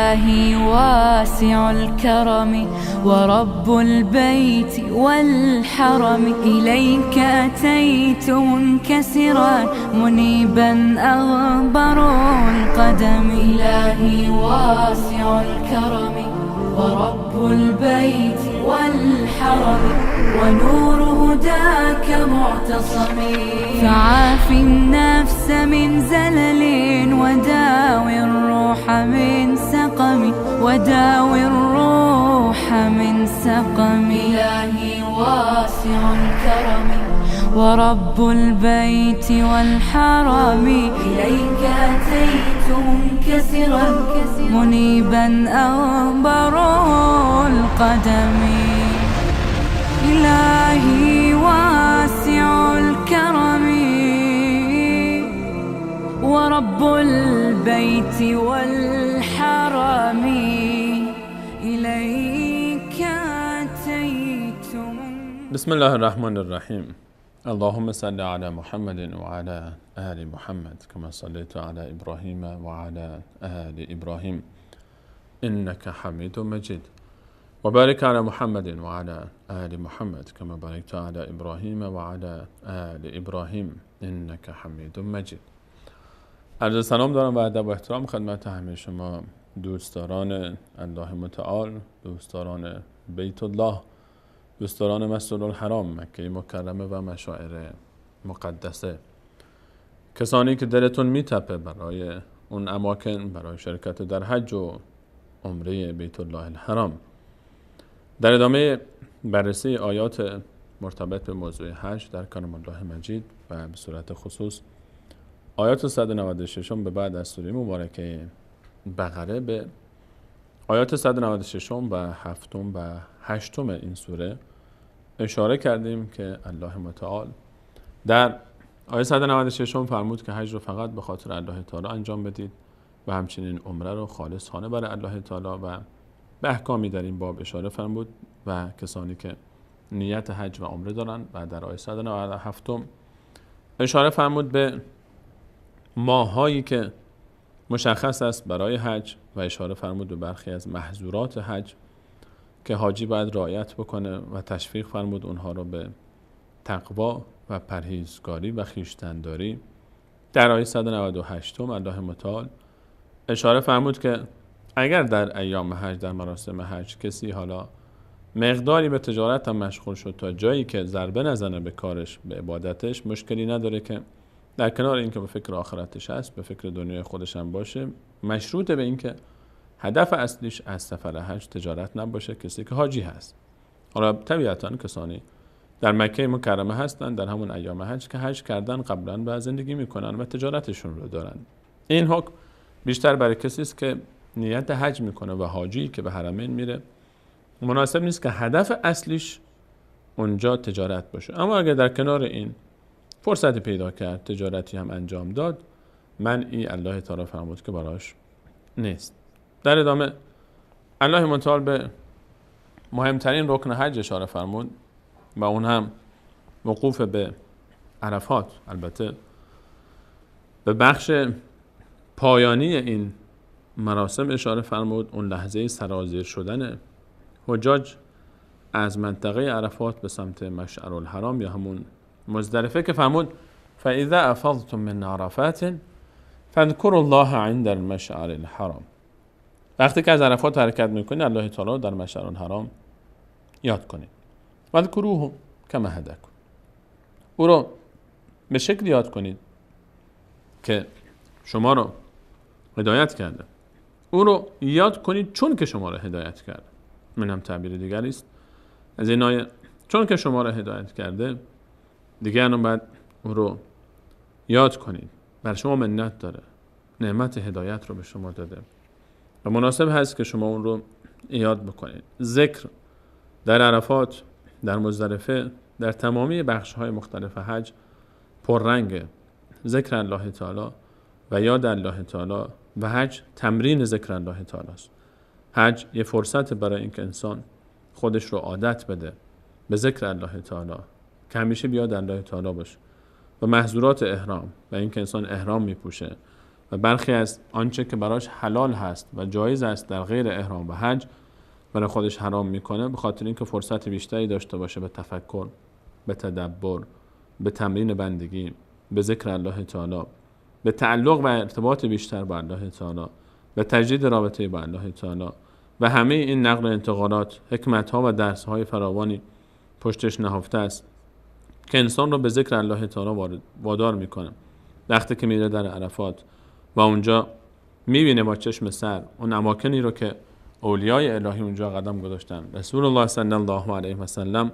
إلهي واسع الكرم ورب البيت والحرم، إليك أتيت منكسرا منيبا أغبر القدم. إلهي واسع الكرم ورب البيت والحرم ونور هداك معتصمي، فعاف النفس من زلل وداوي الروح من سقم، وداوي الروح من سقم. إلهي واسع الكرم ورب البيت والحرم، إليك أتيت منكسرا منيبا أغبر القدم. إلهي واسع الكرم ورب البيت والحرم، إليك أتيت. بسم الله الرحمن الرحيم. اللهم صل على محمد وعلى آل محمد كما صليت على إبراهيم وعلى آل إبراهيم إنك حميد مجيد، وبارك على محمد وعلى آل محمد كما باركت على إبراهيم وعلى آل إبراهيم إنك حميد مجيد. عرض سلام دارم و ادب و احترام خدمت همه شما دوستداران الله متعال، دوستداران بیت الله، دوستداران مسجد الحرام مکه مکرمه و مشاعر مقدسه، کسانی که دلتون میتپه برای اون اماکن، برای شرکت در حج و عمره بیت الله الحرام. در ادامه بررسی آیات مرتبط به موضوع حج در کلام الله مجید و به صورت خصوص آیات 196 به بعد از سوره مبارکه بقره به آیات 196 و 7 و 8 این سوره اشاره کردیم که الله متعال در آیه 196 فرمود که حج رو فقط به خاطر الله تعالی انجام بدید و همچنین عمره رو خالصانه برای الله تعالی، و به احکامی در این باب اشاره فرمود و کسانی که نیت حج و عمره دارن. و در آیه 197 اشاره فرمود به ماهایی که مشخص است برای حج و اشاره فرمود به برخی از محظورات حج که حاجی باید رعایت بکنه و تشویق فرمود اونها رو به تقوا و پرهیزگاری و خویشتن‌داری. در آیه 198 الله متعال اشاره فرمود که اگر در ایام حج، در مراسم حج، کسی حالا مقداری به تجارت هم مشغول شد تا جایی که ضربه نزنه به کارش، به عبادتش، مشکلی نداره که در کنار اینکه به فکر آخرتش هست، به فکر دنیای خودش هم باشه، مشروطه به اینکه هدف اصلیش از سفر حج تجارت نباشه، کسی که حاجی هست. حالا طبیعتاً کسانی در مکه مکرمه هستن در همون ایام حج که حج کردن قبلا و زندگی میکنن و تجارتشون رو دارن. این حکم بیشتر برای کسی است که نیت حج میکنه و حاجی که به حرمین میره مناسب نیست که هدف اصلیش اونجا تجارت باشه. اما اگر در کنار این فرصتی پیدا کرد، تجارتی هم انجام داد، منعی الله تعالی فرمود که براش نیست. در ادامه الله متعال به مهمترین رکن حج اشاره فرمود و اون هم وقوف به عرفات. البته به بخش پایانی این مراسم اشاره فرمود، اون لحظه سرازیر شدن حجاج از منطقه عرفات به سمت مشعر الحرام یا همون مزدلفه که فرمود فاذا افضتم من عرفات فاذكروا الله عند المشعر الحرام. وقتی که از عرفات حرکت میکنید الله تعالی در مشعر الحرام یاد کنید. واذکروه کما هداکم، او رو به شکلی یاد کنید که شما رو هدایت کرده. او رو یاد کنید چون که شما رو هدایت کرده. من هم تعبیر دیگری است از این آیه، چون که شما رو هدایت کرده دیگران باید او رو یاد کنید. بر شما منت داره، نعمت هدایت رو به شما داده و مناسب هست که شما اون رو یاد بکنید. ذکر در عرفات، در مزدلفه، در تمامی بخش‌های مختلف حج پررنگه. ذکر الله تعالی و یاد الله تعالی و حج تمرین ذکر الله تعالی است. حج یه فرصت برای اینکه انسان خودش رو عادت بده به ذکر الله تعالی، که همیشه بیاد الله تعالی باشه و محظورات احرام و اینکه انسان احرام میپوشه و برخی از آنچه که براش حلال هست و جایز است در غیر احرام و حج برای خودش حرام میکنه، به خاطر اینکه فرصت بیشتری داشته باشه به تفکر، به تدبر، به تمرین بندگی، به ذکر الله تعالی، به تعلق و ارتباط بیشتر با الله تعالی، به تجدید رابطه با الله تعالی و همه این نقل و انتقالات، حکمت ها و درس های فراوانی پشتش نهفته است که انسان رو به ذکر الله تعالی وادار میکنه. وقتی که میره در عرفات و اونجا میبینه با چشم سر اون اماکنی رو که اولیای الهی اونجا قدم گذاشتن، رسول الله صلی الله علیه و سلم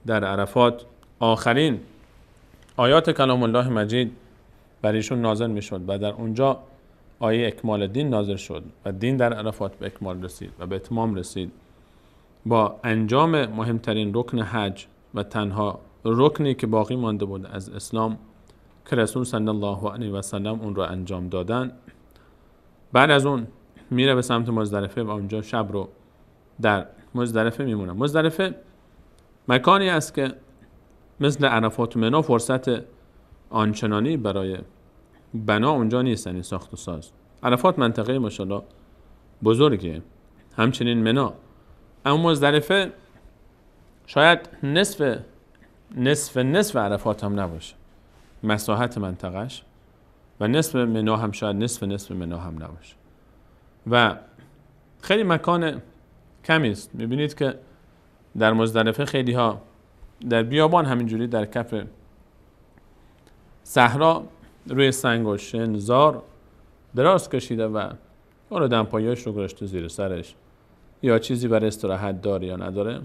در عرفات آخرین آیات کلام الله مجید بر ایشون نازل میشد و در اونجا آیه اکمال دین نازل شد و دین در عرفات به اکمال رسید و به اتمام رسید با انجام مهمترین رکن حج و تنها رکنی که باقی مانده بود از اسلام که رسول صلی الله علیه و سلم اون رو انجام دادن. بعد از اون میره به سمت مزدلفه و اونجا شب رو در مزدلفه میمونه. مزدلفه مکانی است که مثل عرفات و منی فرصت آنچنانی برای بنا اونجا نیست، یعنی ساخت و ساز. عرفات منطقه ماشاءالله بزرگیه، همچنین منی، اما مزدلفه شاید نصف عرفات هم نباشه مساحت منطقهش و نصف منی هم شاید نصف منی هم نباشه و خیلی مکان کمی است. میبینید که در مزدلفه خیلی ها در بیابان همینجوری در کف صحرا روی سنگ و شن زار دراز کشیده و اون دمپاییاش رو گذاشته زیر سرش، یا چیزی برای استراحت داره یا نداره.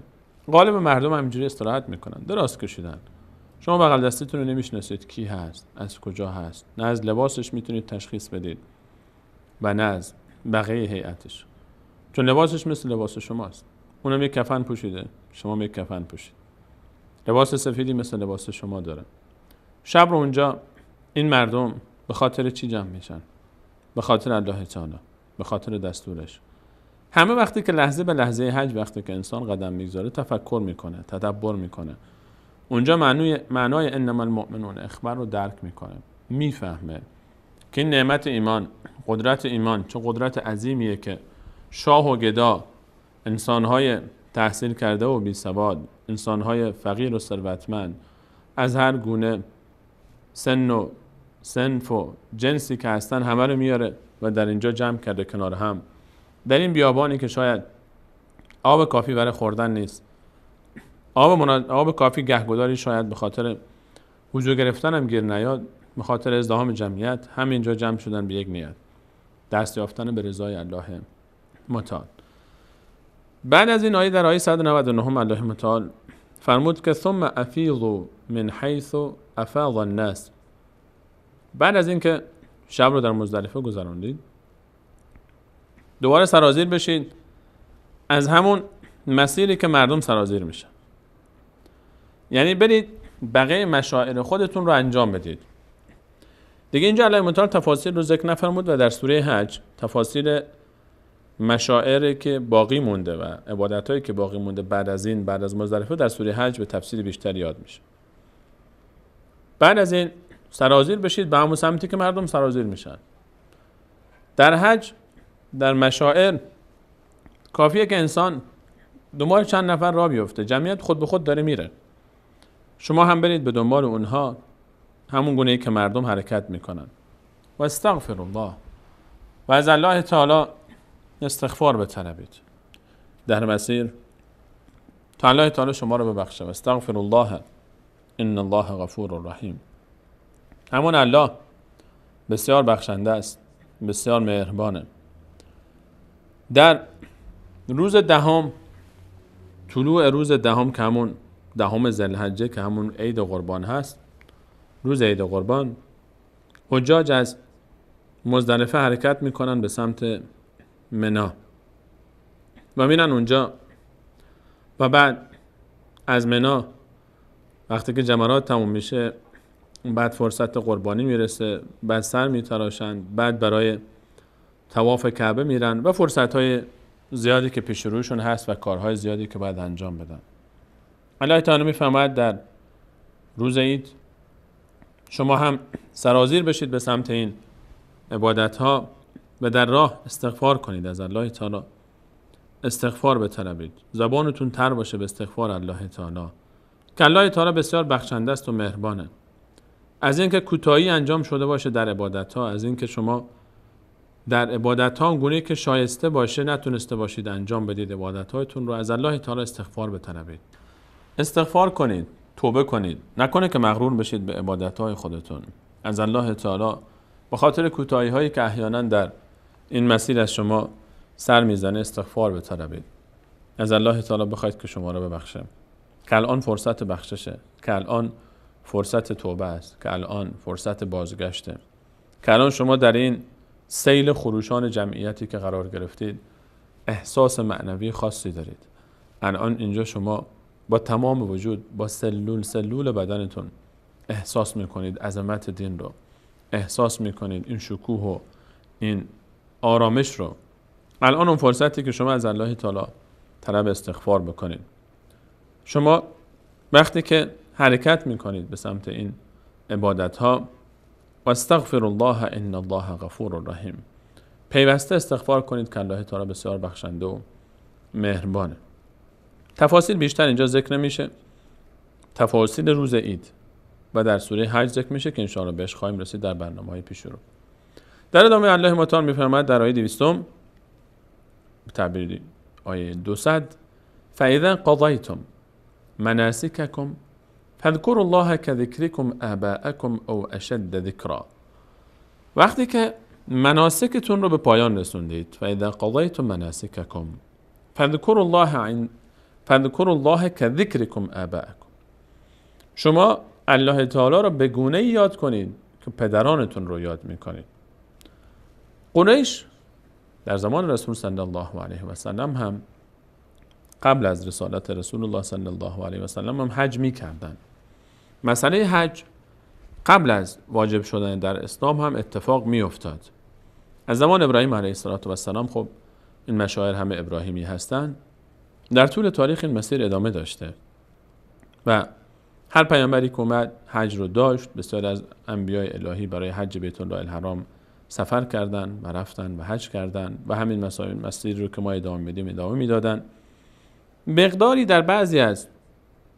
غالب مردم همینجوری استراحت میکنن، دراز کشیدن. شما بغل دستتون رو نمیشناسید کی هست، از کجا هست، نه از لباسش میتونید تشخیص بدید و نه از بقیه هیئتش، چون لباسش مثل لباس شماست. اونم یک کفن پوشیده، شما یک کفن پوشید، لباس سفیدی مثل لباس شما داره. شب رو اونجا این مردم به خاطر چی جمع میشن؟ به خاطر الله تعالی، به خاطر دستورش. همه وقتی که لحظه به لحظه حج، وقتی که انسان قدم میگذاره تفکر میکنه، تدبر میکنه، اونجا معنای انما المؤمنون اخبار رو درک میکنه، میفهمه که این نعمت ایمان، قدرت ایمان چه قدرت عظیمیه که شاه و گدا، انسانهای تحصیل کرده و بی سواد، انسانهای فقیر و ثروتمند، از هر گونه سن و صنف و جنسی که هستن همه رو میاره و در اینجا جمع کرده کنار هم، در این بیابانی که شاید آب کافی برای خوردن نیست، آب کافی گهگداری شاید به خاطر وضو گرفتن هم گیر نیاد، به خاطر ازدحام جمعیت همینجا جمع شدن به یک نیت، دست یافتن به رضای الله متعال. بعد از این آیه در آیه 199 الله متعال فرمود که ثم افیضوا من حیث افاض الناس. بعد از این که شب رو در مزدلفه گذراندید، دوباره سرازیر بشید از همون مسیری که مردم سرازیر میشن، یعنی برید بقیه مشاعر خودتون رو انجام بدید. دیگه اینجا الله متعال تفاصیل رو ذکر نفرمود و در سوره حج تفاصیل مشاعری که باقی مونده و عبادتایی که باقی مونده بعد از مزدلفه در سوره حج به تفصیل بیشتر یاد میشه. بعد از این سرازیر بشید به همون سمتی که مردم سرازیر میشن. در حج، در مشاعر کافیه که انسان دنبال چند نفر راه بیفته، جمعیت خود به خود داره میره، شما هم برید به دنبال اونها، همون گونه‌ای که مردم حرکت میکنن. و استغفر الله، و از الله تعالی استغفار بطلبید در مسیر تا الله تعالی شما رو ببخشه. و استغفر الله ان الله غفور رحیم. همون الله بسیار بخشنده است، بسیار مهربانه. در روز دهم، طلوع روز دهم که همون دهم ذوالحجه که همون عید قربان هست، روز عید قربان، حجاج از مزدلفه حرکت میکنن به سمت منی و میرن اونجا و بعد از منی وقتی که جمرات تموم میشه، بعد فرصت قربانی میرسه، بعد سر میتراشن، بعد برای طواف کعبه میرن و فرصتهای زیادی که پیش روشون هست و کارهای زیادی که باید انجام بدن. الله تعالی میفرماید در روز عید شما هم سرازیر بشید به سمت این عبادت ها و در راه استغفار کنید از الله تعالی، استغفار بطلبید، زبانتون تر باشه به استغفار الله تعالی که الله تعالی بسیار بخشنده است و مهربانه. از اینکه کوتاهی انجام شده باشه در عبادت ها، از اینکه شما در عبادت ها اونگونه که شایسته باشه نتونسته باشید انجام بدید عبادت هایتون رو، از الله تعالی استغفار بطلبید، استغفار کنید، توبه کنید، نکنه که مغرور بشید به عبادت های خودتون. از الله تعالی به خاطر کوتاهی هایی که احیانا در این مسیر از شما سر میزنه استغفار بطلبید، از الله تعالی بخواید که شما رو ببخشه، که الان فرصت بخششه، که الان فرصت توبه است، که الان فرصت بازگشته، که الان شما در این سیل خروشان جمعیتی که قرار گرفتید احساس معنوی خاصی دارید. الان اینجا شما با تمام وجود، با سلول بدنتون احساس میکنید عظمت دین رو، احساس میکنید این شکوه و این آرامش رو. الان اون فرصتی که شما از الله تعالی طلب استغفار بکنید. شما وقتی که حرکت میکنید به سمت این عبادت ها، واستغفر الله ان الله غفور رحیم، پیوسته استغفار کنید که الله تعالی بسیار بخشنده و مهربانه. تفاصیل بیشتر اینجا ذکر نمیشه، تفاصیل روز عید و در سوره حج ذکر میشه که انشاءالله بهش خواهیم رسید در برنامه‌های پیش رو. در ادامه الله متعال میفرماید در آیه 200 به تعبیر آیه 200 فاذا قضیتم مناسککم فاذکروا الله کذکرکم آباءکم او اشد ذکرا. وقتی که مناسکتون رو به پایان رسوندید، فاذا قضیتم مناسککم فاذکروا الله کذکرکم آباءکم، شما الله تعالی رو به گونه‌ای یاد کنید که پدرانتون رو یاد میکنید. قریش در زمان رسول صلی الله علیه و سلم هم قبل از رسالت رسول الله صلی الله علیه و سلم هم حج میکردن. مسئله حج قبل از واجب شدن در اسلام هم اتفاق میافتاد. از زمان ابراهیم علیه السلام خب این مشاعر همه ابراهیمی هستند. در طول تاریخ این مسیر ادامه داشته و هر پیامبری که اومد حج رو داشت. بسیار از انبیای الهی برای حج بیت الله الحرام سفر کردن و رفتن و حج کردن و همین مسیر رو که ما ادامه میدیم ادامه میدادن. مقداری در بعضی از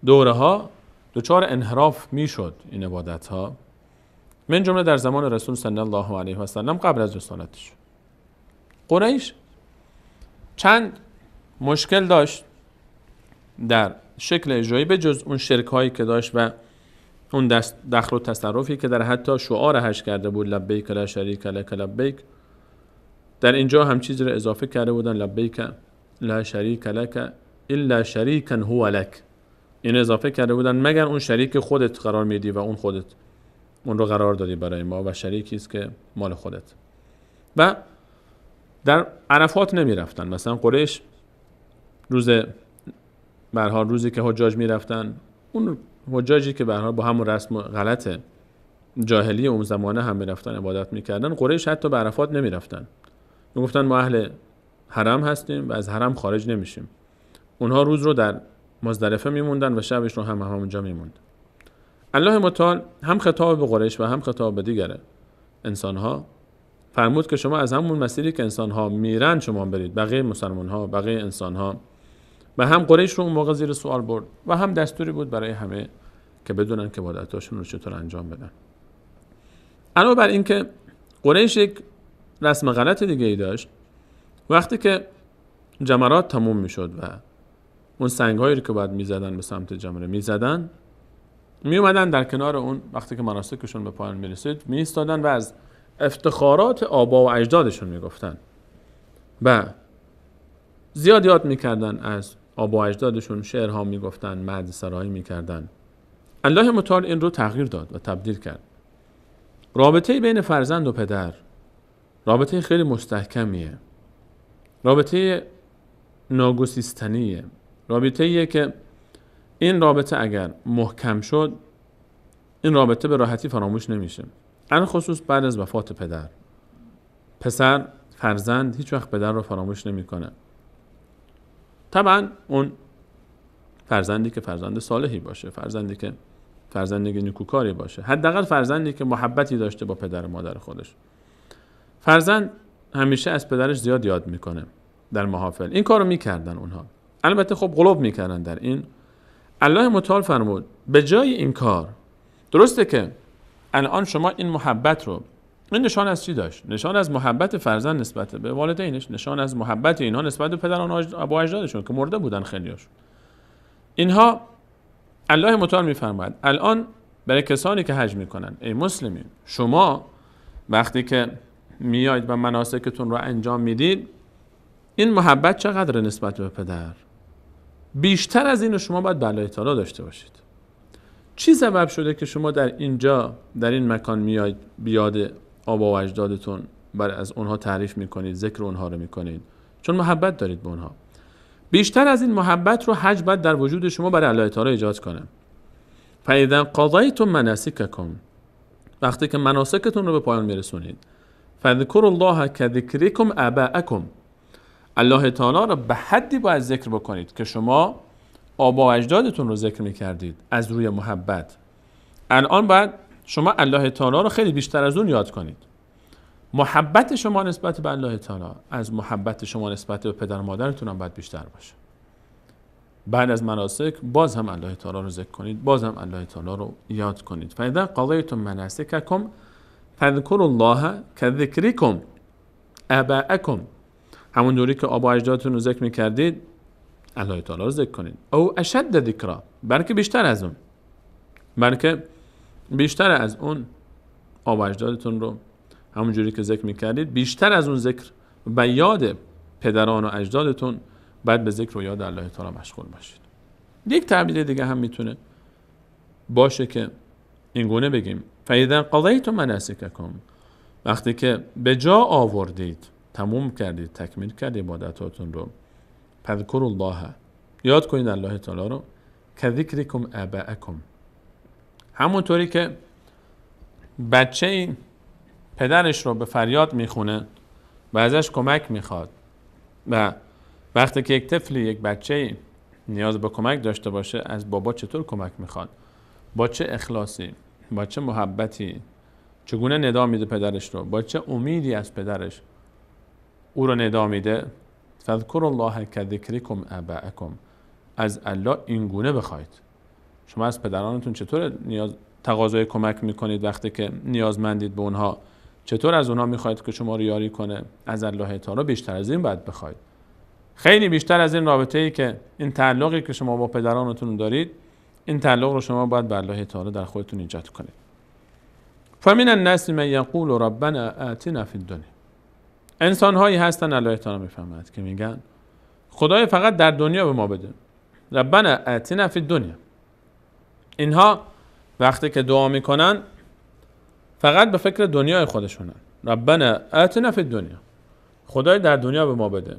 دوره ها دچار انحراف میشد این عبادت ها، من جمله در زمان رسول صلی الله علیه و سلم قبل از رسالتش. قریش چند مشکل داشت در شکل اجرایی به جز اون شرک هایی که داشت و اون دخل و تصرفی که در حتی شعار حج کرده بود لبیک لا شریک لک لبیک، در اینجا هم چیزی رو اضافه کرده بودن لبیک لا شریک لک الا شریکا هو لک، این اضافه کرده بودن مگر اون شریک خودت قرار میدی و اون خودت اون رو قرار دادی برای ما و شریکی است که مال خودت. و در عرفات نمی رفتن. مثلا قریش روزی که حجاج می رفتن، اون حجاجی که به هر حال با همون رسم غلط جاهلی اون زمانه هم می رفتن عبادت می کردن، قریش حتی به عرفات نمی رفتن. می گفتن ما اهل حرم هستیم و از حرم خارج نمیشیم. اونها روز رو در مزدلفه میموندن و شبش رو هم همونجا میموند. الله متعال هم خطاب به قریش و هم خطاب به دیگر انسانها فرمود که شما از همون مسیری که انسانها میرن شما برید، بقیه مسلمانها، بقیه انسانها. و هم قریش رو اون موقع زیر سوال برد و هم دستوری بود برای همه که بدونن که عبادتاشون رو چطور انجام بدن. علاوه بر این که قریش یک رسم غلط دیگه ای داشت، وقتی که جمرات تموم میشد و اون سنگ‌هایی رو که باید میزدن به سمت جمره میزدن، میومدن در کنار اون وقتی که مناسکشون به پایان میرسید میایستادن و از افتخارات آبا و اجدادشون میگفتن و زیاد یاد میکردن از آبا و اجدادشون، شعرها میگفتن، مدح سرایی میکردن. الله متعال این رو تغییر داد و تبدیل کرد. رابطه بین فرزند و پدر رابطه خیلی مستحکمیه، رابطه ناگسیستنیه، رابطه‌ایه که این رابطه اگر محکم شد این رابطه به راحتی فراموش نمیشه. علاوه خصوص بعد از وفات پدر، پسر فرزند هیچ وقت پدر رو فراموش نمیکنه. طبعا اون فرزندی که فرزند صالحی باشه، فرزندی که فرزند نیکوکاری باشه، حداقل فرزندی که محبتی داشته با پدر و مادر خودش. فرزند همیشه از پدرش زیاد یاد میکنه در محافل. این کارو میکردن اونها، البته خب غلوب میکردن در این. الله متعال فرمود به جای این کار، درسته که الان شما این محبت رو، این نشان از چی داشت؟ نشان از محبت فرزند نسبت به والدینش، نشان از محبت اینها نسبت به پدران و اجدادشون که مرده بودن خیلیاشون. اینها الله متعال میفرماید الان برای کسانی که حج میکنن، ای مسلمین، شما وقتی که میایید و مناسکتون رو انجام میدید، این محبت چقدر نسبت به پدر؟ بیشتر از این رو شما باید به الله تعالی داشته باشید. چی سبب شده که شما در اینجا، در این مکان میایید بیاد آبا و اجدادتون برای از اونها تعریف میکنید، ذکر اونها رو میکنید؟ چون محبت دارید به اونها. بیشتر از این محبت رو حج باید در وجود شما برای الله تعالی ایجاد کنه. فاذا قضیتم مناسککم، وقتی که مناسکتون رو به پایان میرسونید، فذکروا الله کذکرکم آباءکم، الله تعالی رو به حدی باید ذکر بکنید که شما آبا و اجدادتون رو ذکر میکردید از روی محبت. الان باید شما الله تعالی رو خیلی بیشتر از اون یاد کنید. محبت شما نسبت به الله تعالی از محبت شما نسبت به پدر و مادرتون هم باید بیشتر باشه. بعد از مناسک باز هم الله تعالی رو ذکر کنید، باز هم الله تعالی رو یاد کنید. فاذا قضیتم مناسککم فذکروا الله کذکرکم آباءکم، همون دوری که آبا اجدادتون رو ذکر میکردید الله تعالی رو ذکر کنید. او اشد ذکرا، بلکه بیشتر از اون، بلکه بیشتر از اون آبا اجدادتون رو همون جوری که ذکر میکردید، بیشتر از اون ذکر و یاد پدران و اجدادتون، بعد به ذکر و یاد الله تعالی مشغول باشید. یک تعبیر دیگه هم میتونه باشه که این گونه بگیم فاذا قضیتم مناسککم، وقتی که به جا آوردید، تموم کردید، تکمیل کردید عبادتاتون رو، فذکروا الله، یاد کنید الله تعالی رو، کذکرکم آباءکم، همونطوری که بچه پدرش رو به فریاد میخونه و ازش کمک میخواد، و وقتی که یک طفلی، یک بچه نیاز به کمک داشته باشه، از بابا چطور کمک میخواد، با چه اخلاصی، با چه محبتی، چگونه ندا میده پدرش رو، با چه امیدی از پدرش او رو ندا میده. فذکروا الله کذکرکم آباءکم، از الله این گونه بخواید. شما از پدرانتون چطور تقاضای کمک میکنید وقتی که نیازمندید به اونها؟ چطور از اونها میخواید که شما رو یاری کنه؟ از الله تعالی بیشتر از این باید بخواید، خیلی بیشتر از این رابطه‌ای که، این تعلقی که شما با پدرانتون دارید، این تعلق رو شما باید به الله تعالی در خودتون ایجاد کنید. فمن الناس من یقول ربنا آتنا فی الدنیا، انسان هایی هستن الله تعالی میفهمد که میگن خدای فقط در دنیا به ما بده، ربنا آتنا فی الدنیا. اینها وقتی که دعا میکنن فقط به فکر دنیای خودشونن. ربنا آتنا فی الدنیا، خدای در دنیا به ما بده.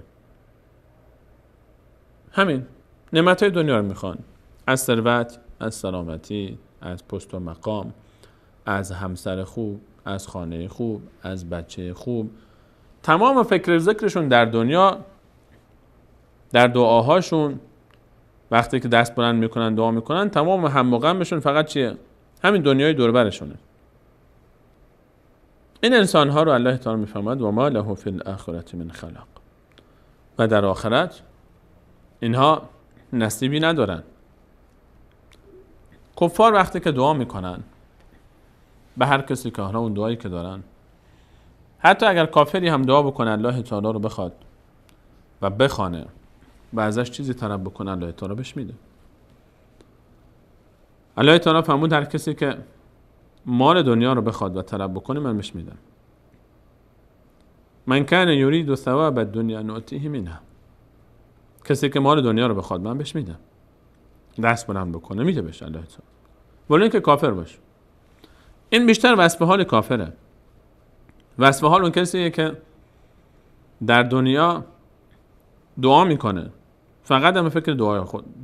همین نعمتهای دنیا رو میخوان، از ثروت، از سلامتی، از پست و مقام، از همسر خوب، از خانه خوب، از بچه خوب. تمام فکر ذکرشون در دنیا، در دعاهاشون وقتی که دست بلند میکنن دعا میکنن، تمام هم و غمشون فقط چیه؟ همین دنیای دور برشونه. این انسان ها رو الله تعالی میفرماید و ما له فی الاخره من خلاق، و در آخرت اینها نصیبی ندارن. کفار وقتی که دعا میکنن به هر کسی که اون دعایی که دارن، حتی اگر کافری هم دعا بکنه الله تعالی رو بخواد و بخوانه و ازش چیزی طلب بکنه، الله تعالی بهش میده. الله تعالی فرمود هر کسی که مال دنیا رو بخواد و طلب بکنه من بهش میدم. من کان یرید ثواب الدنیا نؤتیه منها، کسی که مال دنیا رو بخواد من بهش میدم. دست بلند بکنه میده بهش الله تعالی، ولی اینکه کافر باشه. این بیشتر وصف حال کافره. وصف حال اون کسیه که در دنیا دعا میکنه، فقط هم فکر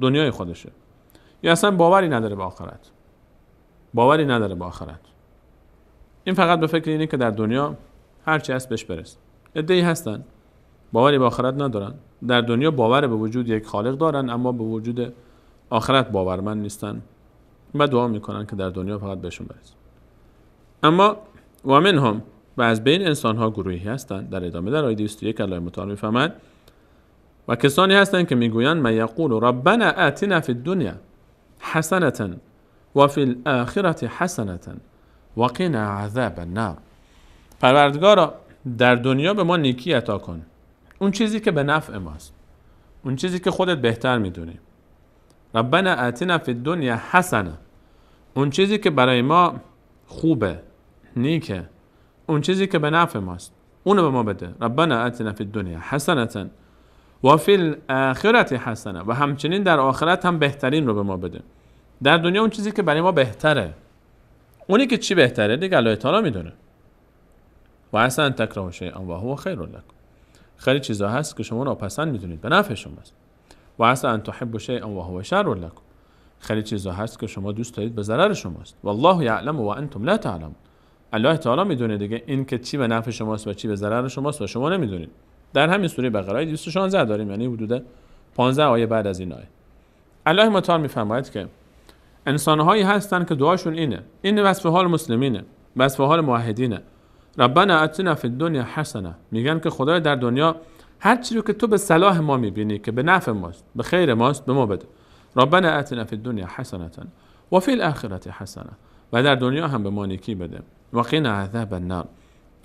دنیای خودشه، یا اصلا باوری نداره به آخرت. باوری نداره به آخرت. این فقط به فکر اینه که در دنیا هرچی هست بهش برسه. عده‌ای هستن باوری به آخرت ندارن، در دنیا باور به وجود یک خالق دارن اما به وجود آخرت باورمند نیستن و دعا میکنن که در دنیا فقط بهشون برسه. اما و منهم، و از بین انسان‌ها گروهی هستند. در ادامه در آیه 201 الله متعال می‌فرماید و کسانی هستند که میگویند من یقول ربنا آتنا فی الدنیا حسنة و فی الاخره حسنة و قنا عذاب النار. پروردگارا در دنیا به ما نیکی عطا کن، اون چیزی که به نفع ماست، اون چیزی که خودت بهتر میدونی. ربنا آتنا فی الدنیا حسنه، اون چیزی که برای ما خوبه، نیکه، اون چیزی که به نفع ماست اونو به ما بده. ربنا آتنا فی الدنیا حسنة و فی الاخره حسنه، و همچنین در آخرت هم بهترین رو به ما بده. در دنیا اون چیزی که برای ما بهتره، اونی که چی بهتره دیگه الله تعالی میدونه. و عسى ان تکرهوا شیئا و هو خیر لكم، خیلی چیزا هست که شما ناپسند میدونید به نفع شماست. و عسى ان تحبوا شیئا و هو شر لكم، خیلی چیزا هست که شما دوست دارید به ضرر شماست. والله یعلم و انتم لا تعلمون، الله تعالی میدونه دیگه این که چی به نفع شماست و چی به ضرر شماست و شما نمیدونید. در همین سوره بقره 216 داریم، یعنی حدود 15 آیه بعد از این آیه الله متعال میفرماید که انسان‌هایی هستن که دعاشون این وصف حال مسلمینه، وصف حال موحدینه. ربنا آتنا فی الدنیا حسنه، میگن که خدای در دنیا هر چیزی رو که تو به صلاح ما میبینی که به نفع ماست، به خیر ماست، به ما بده. ربنا آتنا فی الدنیا حسنه و فی الاخره حسنه، و در دنیا هم به ما نیکی بده. و قنا عذاب النار،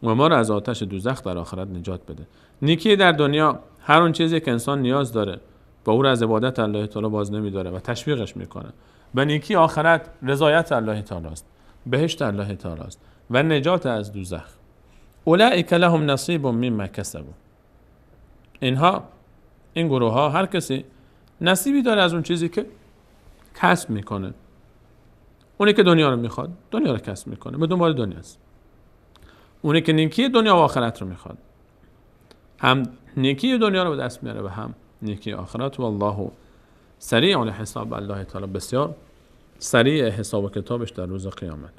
و ما را از آتش دوزخ در آخرت نجات بده. نیکی در دنیا هر اون چیزی که انسان نیاز داره با او را از عبادت الله تعالی باز نمی‌داره و تشویقش میکنه. و نیکی آخرت رضایت الله تعالی است، بهشت الله تعالی است و نجات از دوزخ. اولئک لهم نصیب مما کسبوا، این گروه ها هر کسی نصیبی داره از اون چیزی که کسب میکنه. اونی که دنیا رو میخواد دنیا رو کسب میکنه، به دنبال دنیاست. اونی که نیکی دنیا و آخرت رو میخواد هم نیکی دنیا رو به دست میاره و هم نیکی آخرت. و الله سریع الحساب، الله تعالی بسیار سریع حساب و کتابش در روز قیامت.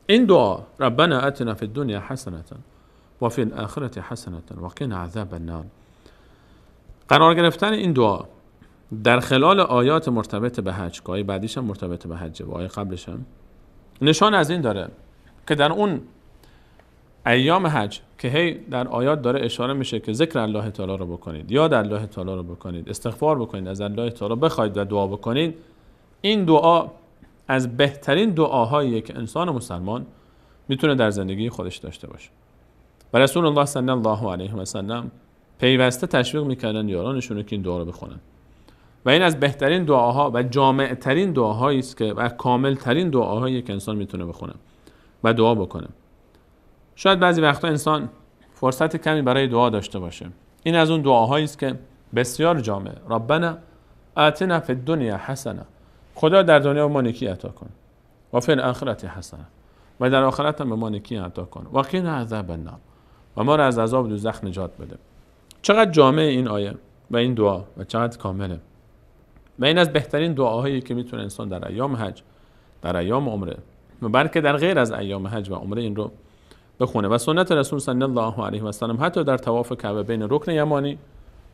این دعا ربنا آتنا فی الدنیا حسنة و فی الاخره حسنة و قنا عذاب النار، قرار گرفتن این دعا در خلال آیات مرتبط به حج، که آیه بعدیش هم مرتبط به حجه و آیه قبلش هم، نشان از این داره که در اون ایام حج که هی در آیات داره اشاره میشه که ذکر الله تعالی رو بکنید، یاد الله تعالی رو بکنید، استغفار بکنید، از الله تعالی بخواید و دعا بکنید. این دعا از بهترین دعاهاییه که انسان مسلمان میتونه در زندگی خودش داشته باشه. و رسول الله صلی الله علیه و سلم پیوسته تشویق میکردن یارانشون که این دعا رو بخونن. و این از بهترین دعاها و جامع ترین دعاهایی است که و کامل ترین دعاهایی که انسان میتونه بخونه و دعا بکنه. شاید بعضی وقتا انسان فرصت کمی برای دعا داشته باشه. این از اون دعاهایی است که بسیار جامع. ربنا آتنا فی الدنیا حسنه، خدا در دنیا به ما نیکی عطا کن. و فی الاخره حسنه، و در آخرت هم به ما نیکی عطا کن. و قنا عذاب النار، و ما را از عذاب دوزخ نجات بده. چقدر جامع این آیه و این دعا و چقدر کامله. و این از بهترین دعاهایی که میتونه انسان در ایام حج، در ایام عمره و بلکه در غیر از ایام حج و عمره این رو بخونه. و سنت رسول صلی الله علیه و سلم حتی در طواف کعبه بین رکن یمانی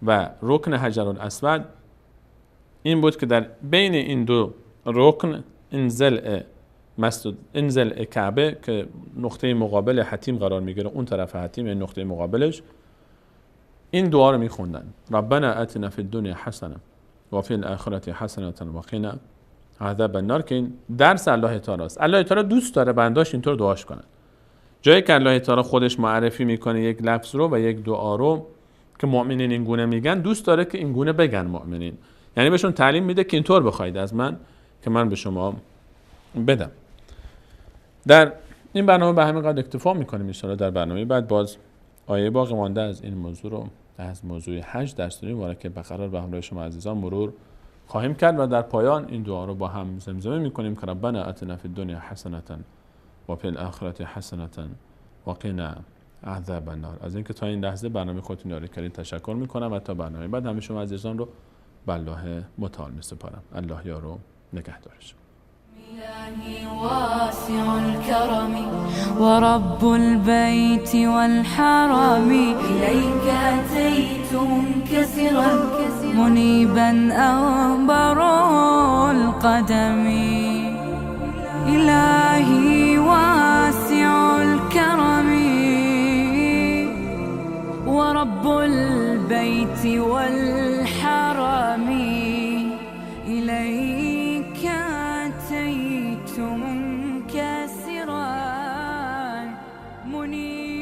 و رکن حجر الاسود این بود که در بین این دو رکن انزل کعبه که نقطه مقابل حتیم قرار میگیره، اون طرف حتیم این نقطه مقابلش، این دعا رو میخوندن. ربنا آتنا فی الدنیا حسنه و فی الاخره حسنه و قنا عذاب النار، که این درس الله تعالی است. الله تعالی دوست داره بنداش اینطور دعاش کنن. جایی که الله تعالی خودش معرفی میکنه یک لفظ رو و یک دعا رو که مؤمنین این گونه میگن، دوست داره که این گونه بگن مؤمنین، یعنی بهشون تعلیم میده که اینطور بخواید از من که من به شما بدم. در این برنامه به همین قدر اکتفا میکنیم. ان شاءالله در برنامه بعد باز آیه باقی مانده از این موضوع رو از موضوع حج در سوره مبارکه بقره به همراه شما عزیزان مرور خواهیم کرد و در پایان این دعا رو با هم زمزمه میکنیم که ربنا آتنا فی الدنیا حسنة و فی الاخره حسنة و قنا عذاب النار. از اینکه تا این لحظه برنامه خودتون یاری کردید تشکر میکنم و تا برنامه بعد همه شما عزیزان رو به الله متعال میسپارم. الله یار و نگهدارش. إلهي واسع الكرم ورب البيت والحرم، إليك أتيت منكسرا منيبا أنبر القدم. إلهي واسع الكرم ورب البيت والحرم إليك أتيت منكسرا منيرا